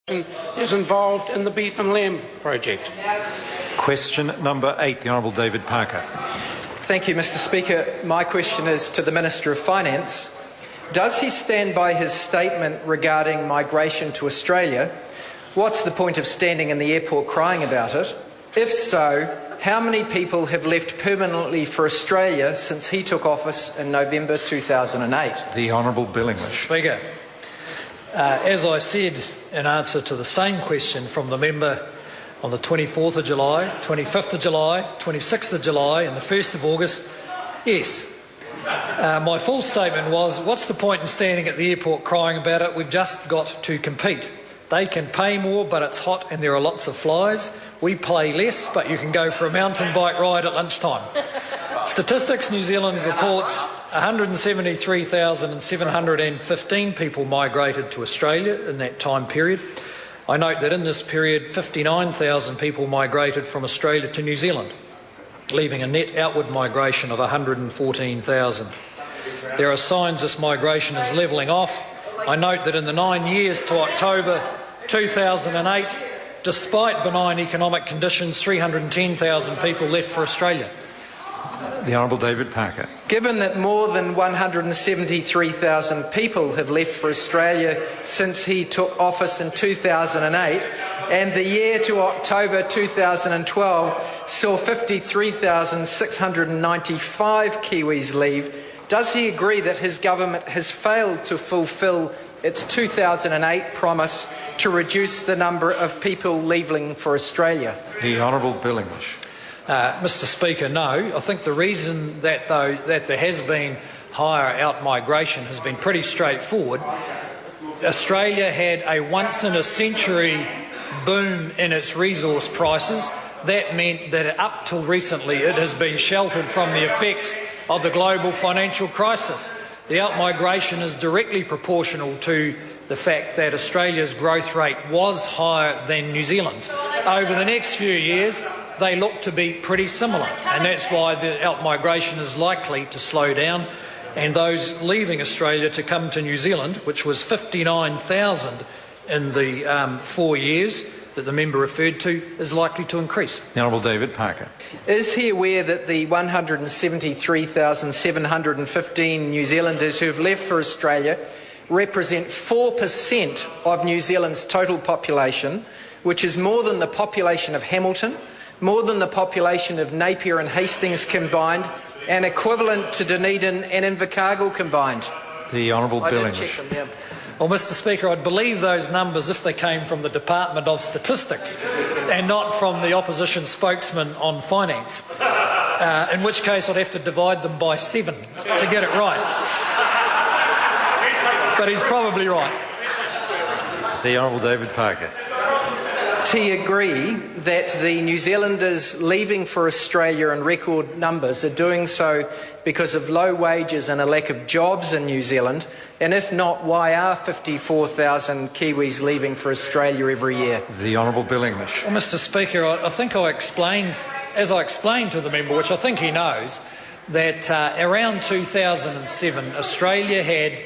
is involved in the beef and lamb project. Question number 8, the Honourable David Parker. Thank you, Mr. Speaker. My question is to the Minister of Finance. Does he stand by his statement regarding migration to Australia? What's the point of standing in the airport crying about it? If so, how many people have left permanently for Australia since he took office in November 2008? The Honourable Bill English. Mr. Speaker, as I said in answer to the same question from the member on the 24th of July, 25th of July, 26th of July and the 1st of August, yes. My full statement was, what's the point in standing at the airport crying about it? We've just got to compete. They can pay more, but it's hot and there are lots of flies. We pay less, but you can go for a mountain bike ride at lunchtime. Statistics New Zealand reports 173,715 people migrated to Australia in that time period. I note that in this period, 59,000 people migrated from Australia to New Zealand, leaving a net outward migration of 114,000. There are signs this migration is levelling off. I note that in the 9 years to October 2008, despite benign economic conditions, 310,000 people left for Australia. The Honourable David Parker. Given that more than 173,000 people have left for Australia since he took office in 2008, and the year to October 2012 saw 53,695 Kiwis leave, does he agree that his government has failed to fulfil its 2008 promise to reduce the number of people leaving for Australia? The Honourable Bill English. Mr. Speaker, no. I think the reason that there has been higher out-migration has been pretty straightforward. Australia had a once-in-a-century boom in its resource prices. That meant that up till recently it has been sheltered from the effects of the global financial crisis. The out-migration is directly proportional to the fact that Australia's growth rate was higher than New Zealand's. Over the next few years, they look to be pretty similar, and that's why the out-migration is likely to slow down, and those leaving Australia to come to New Zealand, which was 59,000 in the 4 years that the member referred to, is likely to increase. The Honourable David Parker. Is he aware that the 173,715 New Zealanders who have left for Australia represent 4% of New Zealand's total population, which is more than the population of Hamilton, more than the population of Napier and Hastings combined, and equivalent to Dunedin and Invercargill combined? The Honourable Bill English. Well, Mr. Speaker, I'd believe those numbers if they came from the Department of Statistics and not from the opposition spokesman on finance, in which case I'd have to divide them by 7 to get it right. But he's probably right. The Honourable David Parker. Does he agree that the New Zealanders leaving for Australia in record numbers are doing so because of low wages and a lack of jobs in New Zealand? And if not, why are 54,000 Kiwis leaving for Australia every year? The Honourable Bill English. Well, Mr. Speaker, I think I explained to the member, which I think he knows, that around 2007 Australia had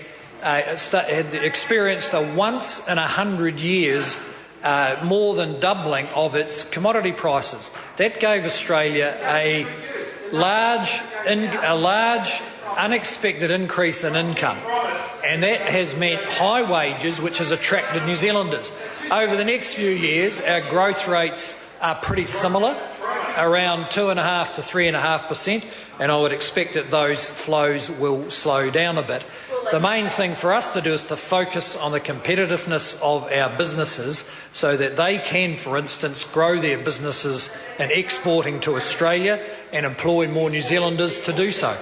experienced a once in 100 years more than doubling of its commodity prices. That gave Australia a large unexpected increase in income, and that has meant high wages, which has attracted New Zealanders. Over the next few years, our growth rates are pretty similar, around 2.5% to 3.5%, and I would expect that those flows will slow down a bit. The main thing for us to do is to focus on the competitiveness of our businesses so that they can, for instance, grow their businesses in exporting to Australia and employ more New Zealanders to do so.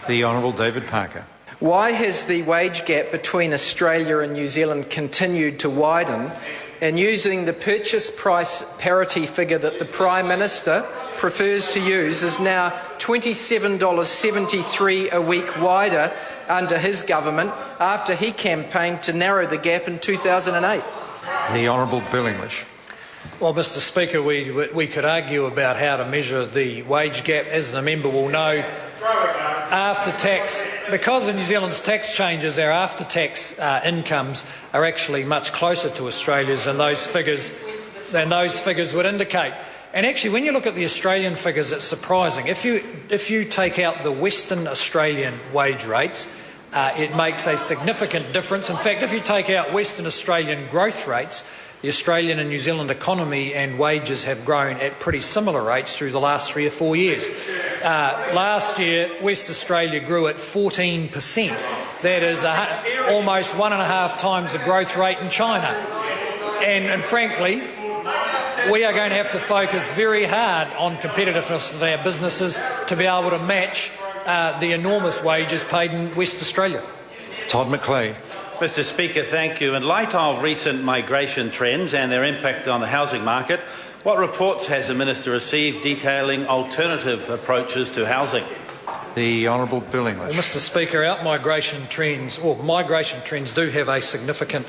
The Honourable David Parker. Why has the wage gap between Australia and New Zealand continued to widen? And using the purchase price parity figure that the Prime Minister prefers to use is now $27.73 a week wider under his government after he campaigned to narrow the gap in 2008. The Honourable Bill English. Well, Mr. Speaker, we could argue about how to measure the wage gap. As the member will know, after-tax, because of New Zealand's tax changes, our after-tax incomes are actually much closer to Australia's than those figures would indicate. And actually, when you look at the Australian figures, it's surprising. If you take out the Western Australian wage rates, it makes a significant difference. In fact, if you take out Western Australian growth rates, the Australian and New Zealand economy and wages have grown at pretty similar rates through the last 3 or 4 years. Last year, West Australia grew at 14%. That is almost 1.5 times the growth rate in China. And frankly, we are going to have to focus very hard on competitiveness of our businesses to be able to match the enormous wages paid in West Australia. Todd McLeay. Mr Speaker, thank you. In light of recent migration trends and their impact on the housing market, what reports has the Minister received detailing alternative approaches to housing? The Honourable Bill English. Well, Mr Speaker, migration trends do have a significant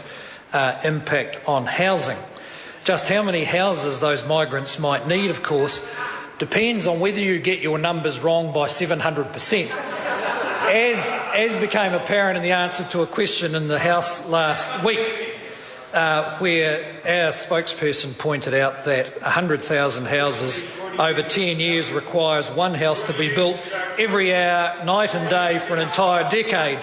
impact on housing. Just how many houses those migrants might need, of course, depends on whether you get your numbers wrong by 700%. As became apparent in the answer to a question in the House last week, where our spokesperson pointed out that 100,000 houses over 10 years requires one house to be built every hour, night and day for an entire decade.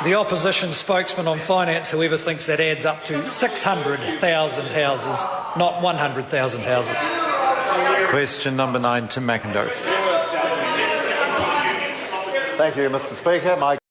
The opposition spokesman on finance, however, thinks that adds up to 600,000 houses, not 100,000 houses. Question number 9, Tim McIndoe. Thank you, Mr Speaker.